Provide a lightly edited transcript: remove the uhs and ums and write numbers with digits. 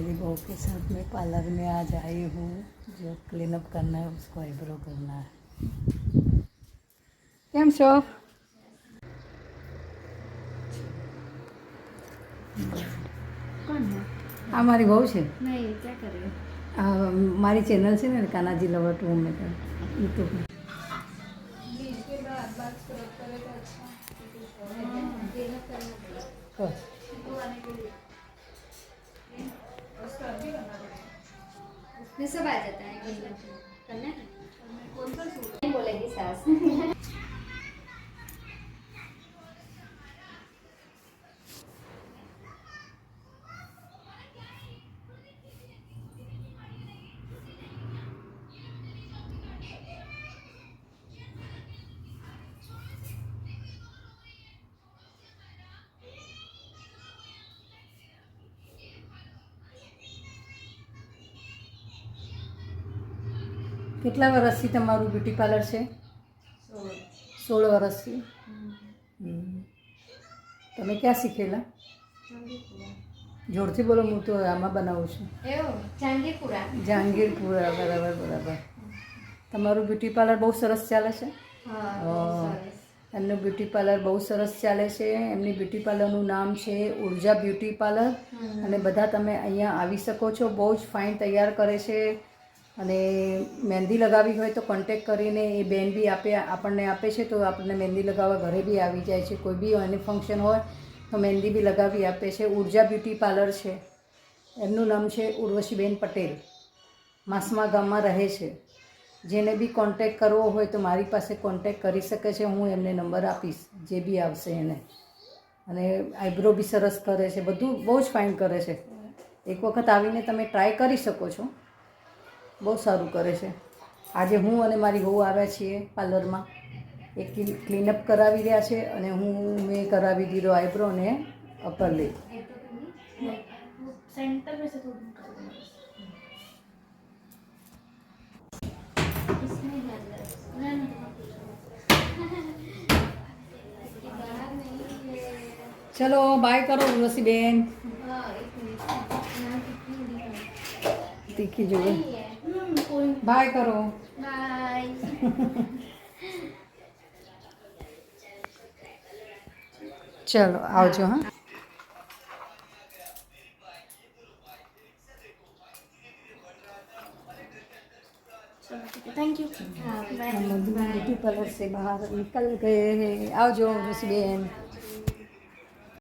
मेरी बहू के साथ में पार्लर में आज आई हूँ। जो क्लीन अप करना है उसको आईब्रो करना है। કેમ છો? कौन है? આ મારી બહુ છે। नहीं, क्या कर रही हो? મારી ચેનલ છે ને કાનાજી લવર ટુ મેં યુટ્યુબ में। ये सब आ जाता है करना है। कौन सा सूट नहीं बोलेगी सास। કેટલા વર્ષથી તમારું બ્યુટી પાર્લર છે? 16 વર્ષથી। તમે ક્યાં શીખેલા? જોરથી બોલો, હું તો આમાં બનાવું છું। जहांगीरपुरा। જહાંગીરપુરા, બરાબર બરાબર। તમારું બ્યુટી પાર્લર બહુ સરસ ચાલે છે? એમનું બ્યુટી પાર્લર બહુ સરસ ચાલે છે। એમની બ્યુટી પાર્લરનું નામ છે ઉર્જા બ્યુટી પાર્લર અને બધા તમે અહીંયા આવી શકો છો। બહુ જ ફાઇન તૈયાર કરે છે અને મહેંદી લગાવી હોય તો કોન્ટેક કરીને એ બેન બી આપણને આપે છે, તો આપણને મહેંદી લગાવવા ઘરે બી આવી જાય છે। કોઈ બી એની ફંક્શન હોય તો મહેંદી બી લગાવી આપે છે। ઉર્જા બ્યુટી પાર્લર છે, એમનું નામ છે ઉર્વશીબેન પટેલ, માસમા ગામમાં રહે છે। જેને બી કોન્ટેક કરવો હોય તો મારી પાસે કોન્ટેક કરી શકે છે। હું એમને નંબર આપીશ જે બી આવશે એને। અને આઈબ્રો બી સરસ કરે છે, બધું બહુ જ ફાઇન કરે છે। એક વખત આવીને તમે ટ્રાય કરી શકો છો, બહુ સારું કરે છે। આજે હું અને મારી બહુ આવ્યા છીએ પાર્લરમાં, એક ક્લીનઅપ કરાવી રહ્યા છે અને મેં કરાવી દીધો આઈબ્રો અને અપર લિપ। सेंटर में से थोड़ी कर दो। इसमें है अंदर। ना ना बाहर नहीं है। चलो बाय करो उर्वशीबेन। हाँ, एक मिनट। यहाँ कितनी दिखाई? तीखी जो है नहीं है। कोई बाय करो। बाय। चलो आवजो। हाँ, थैंक यू। हाँ, बाय। हम ब्यूटी पार्लर से बाहर निकल गए हैं। आओ जो उर्वशीबेन।